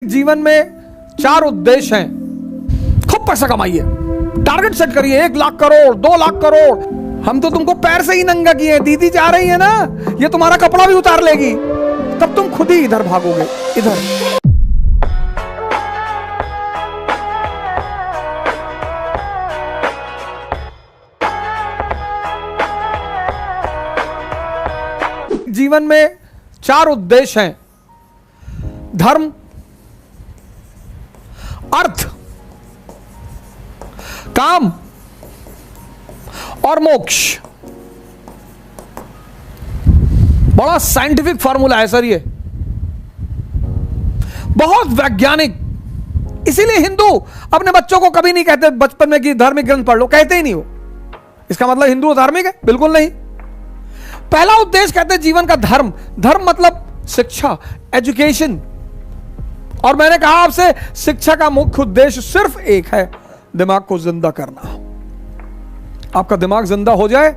जीवन में 4 उद्देश्य हैं। खूब पैसा कमाइए, टारगेट सेट करिए, 1 लाख करोड़, 2 लाख करोड़। हम तो तुमको पैर से ही नंगा किए हैं। दीदी जा रही है ना, ये तुम्हारा कपड़ा भी उतार लेगी, तब तुम खुद ही इधर भागोगे। इधर जीवन में 4 उद्देश्य हैं। धर्म, अर्थ, काम और मोक्ष। बड़ा साइंटिफिक फॉर्मूला है सर, ये बहुत वैज्ञानिक। इसीलिए हिंदू अपने बच्चों को कभी नहीं कहते बचपन में कि धार्मिक ग्रंथ पढ़ लो, कहते ही नहीं हो। इसका मतलब हिंदू धार्मिक है? बिल्कुल नहीं। पहला उद्देश्य कहते हैं जीवन का धर्म। धर्म मतलब शिक्षा, एजुकेशन। और मैंने कहा आपसे, शिक्षा का मुख्य उद्देश्य सिर्फ एक है, दिमाग को जिंदा करना। आपका दिमाग जिंदा हो जाए,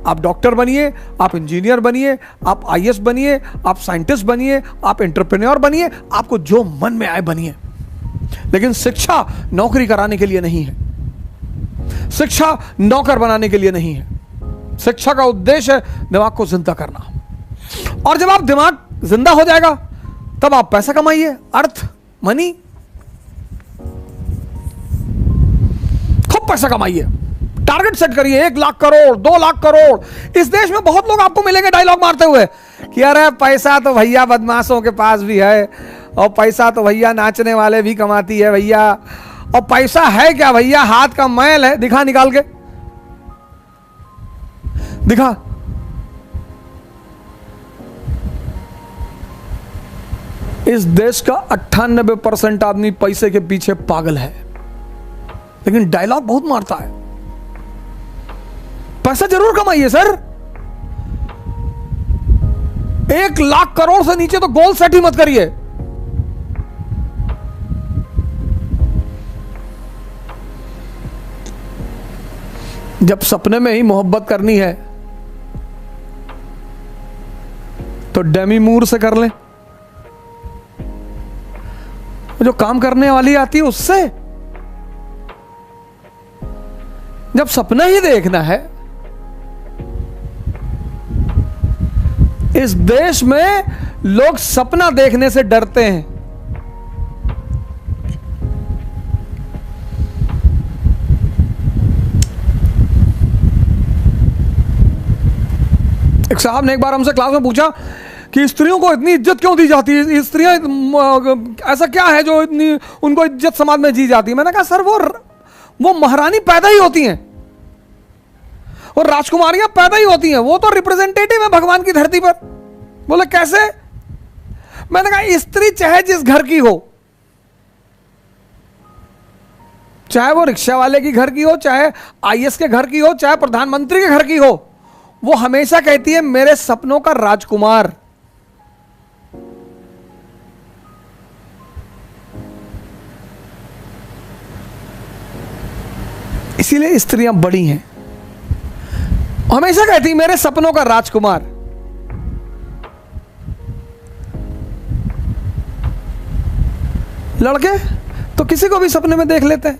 आप डॉक्टर बनिए, आप इंजीनियर बनिए, आप आईएएस बनिए, आप साइंटिस्ट बनिए, आप एंटरप्रेन्योर बनिए, आपको जो मन में आए बनिए। लेकिन शिक्षा नौकरी कराने के लिए नहीं है, शिक्षा नौकर बनाने के लिए नहीं है। शिक्षा का उद्देश्य है दिमाग को जिंदा करना। और जब आप दिमाग जिंदा हो जाएगा तब आप पैसा कमाइए, अर्थ, मनी। खूब पैसा कमाइए, टारगेट सेट करिए, 1 लाख करोड़, 2 लाख करोड़। इस देश में बहुत लोग आपको मिलेंगे डायलॉग मारते हुए कि अरे पैसा तो भैया बदमाशों के पास भी है, और पैसा तो भैया नाचने वाले भी कमाती है भैया, और पैसा है क्या भैया, हाथ का मैल है। दिखा, निकाल के दिखा। इस देश का 98% आदमी पैसे के पीछे पागल है, लेकिन डायलॉग बहुत मारता है। पैसा जरूर कमाइए सर, 1 लाख करोड़ से नीचे तो गोल सेट ही मत करिए। जब सपने में ही मोहब्बत करनी है तो डेमी मूर से कर लें, जो काम करने वाली आती है उससे। जब सपना ही देखना है, इस देश में लोग सपना देखने से डरते हैं। एक साहब ने एक बार हमसे क्लास में पूछा कि स्त्रियों को इतनी इज्जत क्यों दी जाती है, स्त्रियां ऐसा क्या है जो इतनी उनको इज्जत समाज में दी जाती है। मैंने कहा सर वो महारानी पैदा ही होती हैं, और राजकुमारियां पैदा ही होती हैं, वो तो रिप्रेजेंटेटिव है भगवान की धरती पर। बोले कैसे? मैंने कहा स्त्री चाहे जिस घर की हो, चाहे वो रिक्शा वाले की घर की हो, चाहे आईएएस के घर की हो, चाहे प्रधानमंत्री के घर की हो, वो हमेशा कहती है मेरे सपनों का राजकुमार। इसीलिए स्त्रियां बड़ी हैं, हमेशा कहती मेरे सपनों का राजकुमार। लड़के तो किसी को भी सपने में देख लेते हैं,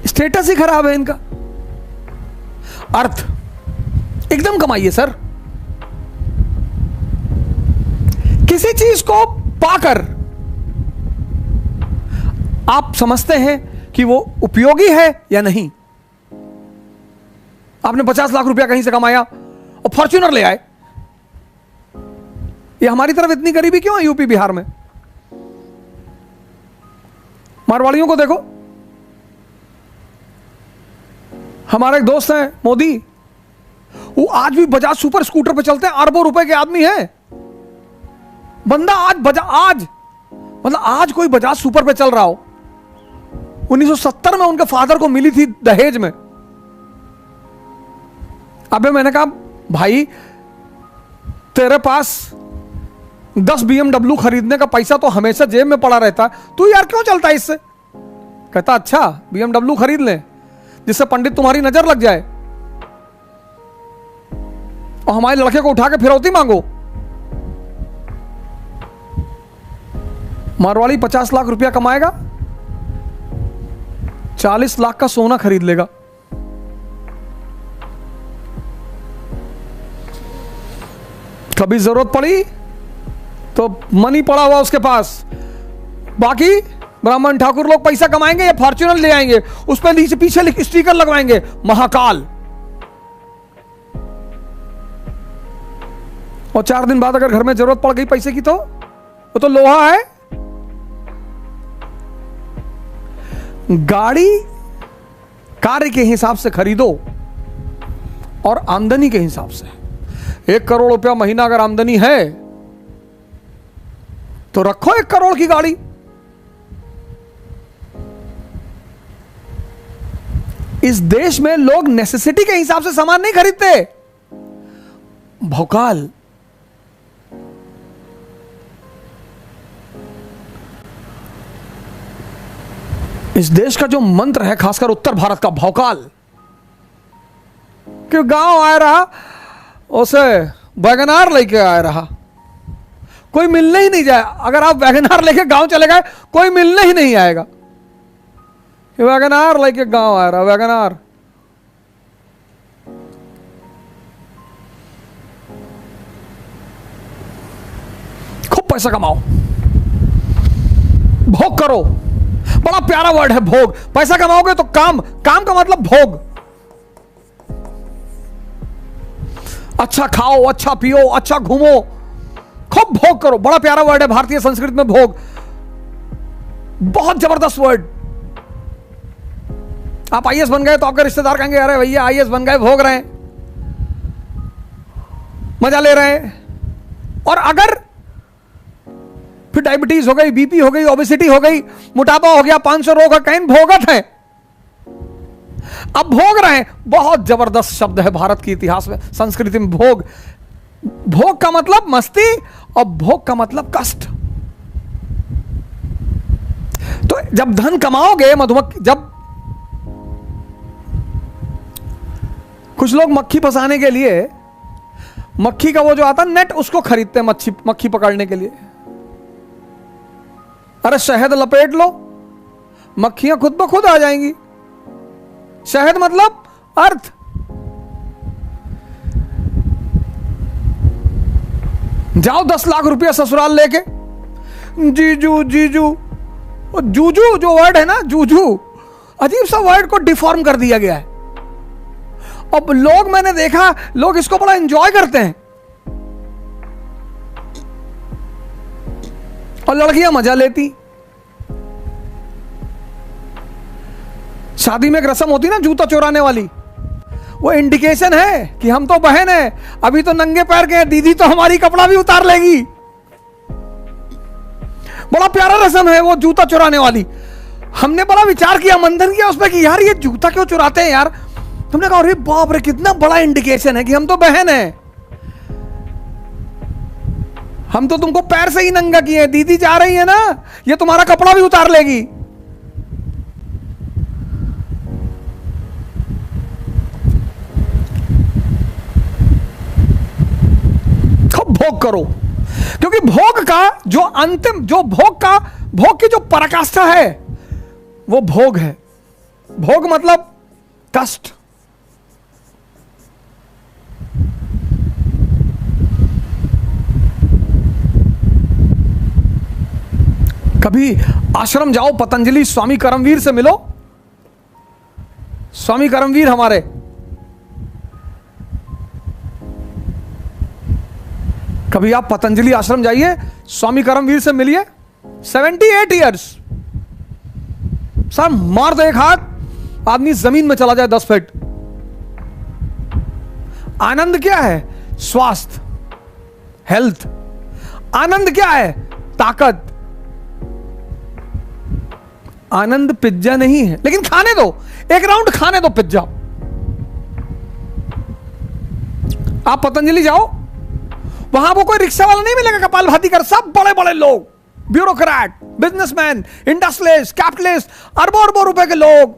स्टेटस ही खराब है इनका। अर्थ, एकदम कमाइए सर। किसी चीज को पाकर आप समझते हैं कि वो उपयोगी है या नहीं। आपने 50 लाख रुपया कहीं से कमाया और फॉर्च्यूनर ले आए। ये हमारी तरफ इतनी गरीबी क्यों है यूपी बिहार में? मारवाड़ियों को देखो, हमारे एक दोस्त हैं मोदी, वो आज भी बजाज सुपर स्कूटर पे चलते हैं, अरबों रुपए के आदमी है बंदा। आज मतलब आज कोई बजाज सुपर पे चल रहा हो। 1970 में उनके फादर को मिली थी दहेज में। अबे मैंने कहा भाई तेरे पास 10 BMW खरीदने का पैसा तो हमेशा जेब में पड़ा रहता है, तू यार क्यों चलता है इससे? कहता अच्छा BMW खरीद ले जिससे पंडित तुम्हारी नजर लग जाए, और हमारे लड़के को उठा के फिरौती मांगो। मारवाड़ी 50 लाख रुपया कमाएगा, 40 लाख का सोना खरीद लेगा। कभी जरूरत पड़ी तो मनी पड़ा हुआ उसके पास। बाकी ब्राह्मण ठाकुर लोग पैसा कमाएंगे या फॉर्च्यूनर ले आएंगे, उस पर नीचे पीछे स्टिकर लगवाएंगे महाकाल, और 4 दिन बाद अगर घर में जरूरत पड़ गई पैसे की तो वो तो लोहा है। गाड़ी कार्य के हिसाब से खरीदो और आमदनी के हिसाब से। 1 करोड़ रुपया महीना अगर आमदनी है तो रखो 1 करोड़ की गाड़ी। इस देश में लोग नेसेसिटी के हिसाब से सामान नहीं खरीदते, भौकाल। इस देश का जो मंत्र है, खासकर उत्तर भारत का, भौकाल। कि गांव आया रहा, उसे वैगनार लेके आया रहा, कोई मिलने ही नहीं जाए। अगर आप वैगनार लेके गांव चले गए, कोई मिलने ही नहीं आएगा। वैगनार लेके गांव आया रहा, वैगनार। खूब पैसा कमाओ, भोग करो। बड़ा प्यारा वर्ड है भोग। पैसा कमाओगे तो काम, काम का मतलब भोग। अच्छा खाओ, अच्छा पियो, अच्छा घूमो, खूब भोग करो। बड़ा प्यारा वर्ड है भारतीय संस्कृति में भोग, बहुत जबरदस्त वर्ड। आप आईएएस बन गए तो आपके रिश्तेदार कहेंगे अरे भैया आईएएस बन गए, भोग रहे हैं, मजा ले रहे हैं। और अगर फिर डायबिटीज हो गई, बीपी हो गई, ओबेसिटी हो गई, मोटापा हो गया, 500 रोग, कहीं भोगत है, अब भोग रहे हैं। बहुत जबरदस्त शब्द है भारत के इतिहास में, संस्कृति में भोग। भोग का मतलब मस्ती और भोग का मतलब कष्ट। तो जब धन कमाओगे, मधुमक्खी, जब कुछ लोग मक्खी फंसाने के लिए मक्खी का वो जो आता नेट, उसको खरीदते हैं मक्खी पकड़ने के लिए। अरे शहद लपेट लो, मक्खियां खुद ब खुद आ जाएंगी। शहद मतलब अर्थ। जाओ 10 लाख रुपया ससुराल लेके, जीजू जीजू। जूजू जो वर्ड है ना, जूजू, अजीब सा वर्ड को डिफॉर्म कर दिया गया है। अब लोग, मैंने देखा लोग इसको बड़ा एंजॉय करते हैं और लड़कियां मजा लेती। शादी में एक रस्म होती ना जूता चुराने वाली, वो इंडिकेशन है कि हम तो बहन है, अभी तो नंगे पैर के हैं, दीदी तो हमारी कपड़ा भी उतार लेगी। बड़ा प्यारा रस्म है वो जूता चुराने वाली। हमने बड़ा विचार किया, मंथन किया उसमें कि यार ये जूता क्यों चुराते हैं यार। तुमने कहा अरे बाप रे, कितना बड़ा इंडिकेशन है कि हम तो बहन है, हम तो तुमको पैर से ही नंगा किए, दीदी जा रही है ना, ये तुम्हारा कपड़ा भी उतार लेगी। खूब भोग करो, क्योंकि भोग का जो अंतिम, जो भोग की जो पराकाष्ठा है वो भोग है। भोग मतलब कष्ट। कभी आश्रम जाओ, पतंजलि स्वामी करमवीर से मिलो। स्वामी करमवीर हमारे, कभी आप पतंजलि आश्रम जाइए, स्वामी करमवीर से मिलिए। 78 इयर्स, सर मार दो एक हाथ, आदमी जमीन में चला जाए 10 फीट। आनंद क्या है? स्वास्थ्य, हेल्थ। आनंद क्या है? ताकत। आनंद पिज्जा नहीं है, लेकिन खाने दो, एक राउंड खाने दो पिज्जा। आप पतंजलि जाओ, वहां वो कोई रिक्शा वाला नहीं मिलेगा कपालभाती कर, सब बड़े बड़े लोग, ब्यूरोक्रेट, बिजनेसमैन, इंडस्ट्रियलिस्ट, कैपिटलिस्ट, अरबों अरबों रुपए के लोग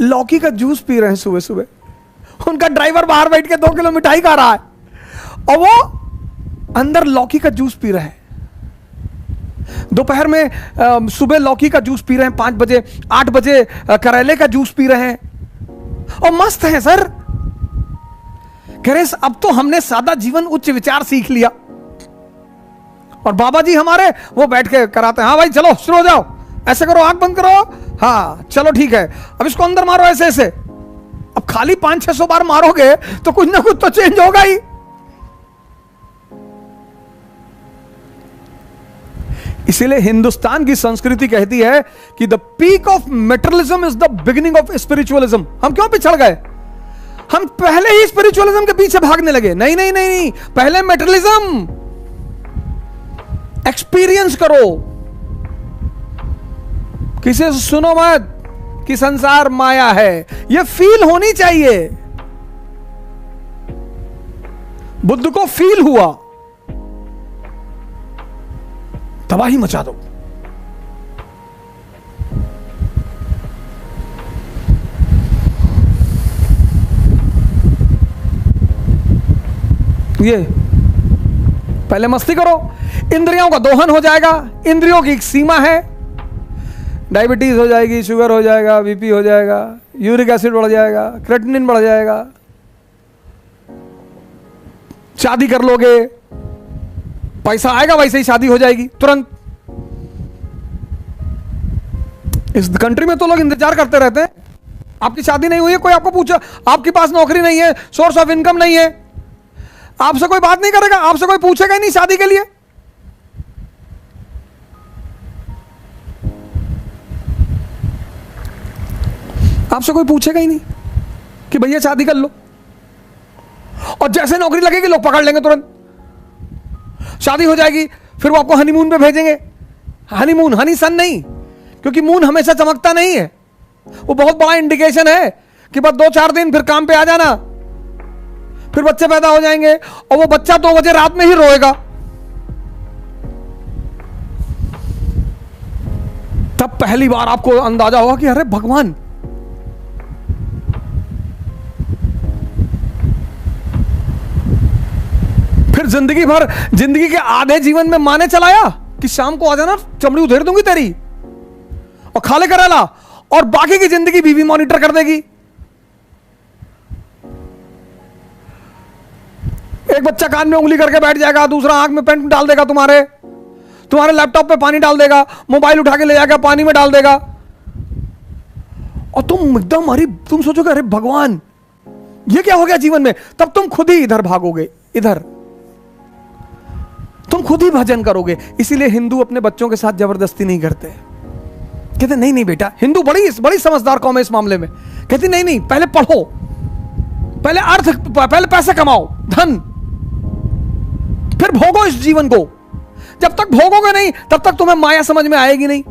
लौकी का जूस पी रहे हैं सुबह सुबह। उनका ड्राइवर बाहर बैठ के 2 किलो मिठाई खा रहा है और वो अंदर लौकी का जूस पी रहे हैं। दोपहर में सुबह लौकी का जूस पी रहे हैं, 5 बजे 8 बजे करेले का जूस पी रहे हैं और मस्त हैं सर। कह रहे अब तो हमने सादा जीवन उच्च विचार सीख लिया। और बाबा जी हमारे वो बैठ के कराते हैं, हाँ भाई चलो शुरू हो जाओ, ऐसे करो, आंख बंद करो, हाँ चलो ठीक है, अब इसको अंदर मारो ऐसे ऐसे। अब खाली 500-600 बार मारोगे तो कुछ ना कुछ तो चेंज होगा ही। इसीलिए हिंदुस्तान की संस्कृति कहती है कि the peak of materialism is the beginning of spiritualism. हम क्यों पिछड़ गए? हम पहले ही स्पिरिचुअलिज्म के पीछे भागने लगे। नहीं नहीं नहीं नहीं, पहले मेटेरियलिज्म एक्सपीरियंस करो। किसी से सुनो मत कि संसार माया है, यह फील होनी चाहिए। बुद्ध को फील हुआ, तबाही मचा दो। ये पहले मस्ती करो, इंद्रियों का दोहन हो जाएगा। इंद्रियों की एक सीमा है, डायबिटीज हो जाएगी, शुगर हो जाएगा, बीपी हो जाएगा, यूरिक एसिड बढ़ जाएगा, क्रेटिनिन बढ़ जाएगा, शादी कर लोगे, पैसा आएगा, वैसे ही शादी हो जाएगी तुरंत। इस कंट्री में तो लोग इंतजार करते रहते हैं, आपकी शादी नहीं हुई है, कोई आपको पूछा, आपके पास नौकरी नहीं है, सोर्स ऑफ इनकम नहीं है, आपसे कोई बात नहीं करेगा, आपसे कोई पूछेगा ही नहीं शादी के लिए। आपसे कोई पूछेगा ही नहीं कि भैया शादी कर लो। और जैसे नौकरी लगेगी लोग पकड़ लेंगे तुरंत, शादी हो जाएगी, फिर वो आपको हनीमून पे भेजेंगे। हनीमून, हनी सन नहीं, क्योंकि मून हमेशा चमकता नहीं है। वो बहुत बड़ा इंडिकेशन है कि बस 2-4 दिन फिर काम पे आ जाना, फिर बच्चे पैदा हो जाएंगे और वो बच्चा 2 बजे रात में ही रोएगा। तब पहली बार आपको अंदाजा होगा कि अरे भगवान, फिर जिंदगी भर, जिंदगी के आधे जीवन में माने चलाया कि शाम को आ जाना, चमड़ी उधेड़ दूंगी तेरी और खा ले करेला, और बाकी की जिंदगी बीवी मॉनिटर कर देगी। एक बच्चा कान में उंगली करके बैठ जाएगा, दूसरा आंख में पेंट डाल देगा, तुम्हारे लैपटॉप पे पानी डाल देगा, मोबाइल उठा के ले जाकर पानी में डाल देगा, और तुम एकदम, अरे तुम सोचोगे अरे भगवान ये क्या हो गया जीवन में। तब तुम खुद ही इधर भागोगे, इधर तुम खुद ही भजन करोगे। इसीलिए हिंदू अपने बच्चों के साथ जबरदस्ती नहीं करते, कहते नहीं नहीं बेटा, हिंदू बड़ी समझदार कौम है इस मामले में, कहती नहीं नहीं, पहले पढ़ो, पहले अर्थ, पहले पैसे कमाओ, धन, फिर भोगो इस जीवन को। जब तक भोगोगे नहीं तब तक तुम्हें माया समझ में आएगी नहीं।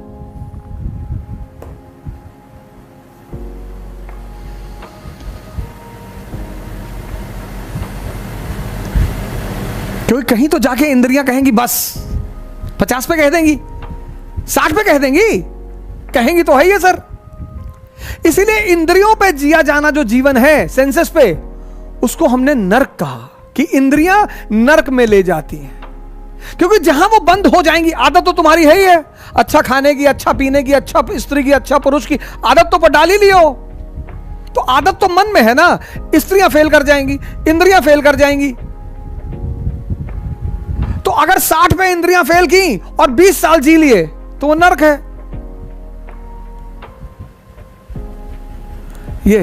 क्योंकि कहीं तो जाके इंद्रियां कहेंगी बस, 50 पे कह देंगी, 60 पे कह देंगी, कहेंगी तो है ही है सर। इसीलिए इंद्रियों पे जिया जाना जो जीवन है, सेंसेस पे, उसको हमने नरक कहा कि इंद्रियां नरक में ले जाती हैं। क्योंकि जहां वो बंद हो जाएंगी, आदत तो तुम्हारी है ही है, अच्छा खाने की, अच्छा पीने की, अच्छा स्त्री की, अच्छा पुरुष की, आदत तो पर डाल ही लियो। तो आदत तो मन में है ना, स्त्रियां फेल कर जाएंगी, इंद्रियां फेल कर जाएंगी। तो अगर 60 पे इंद्रियां फेल की और 20 साल जी लिए तो वो नरक है। ये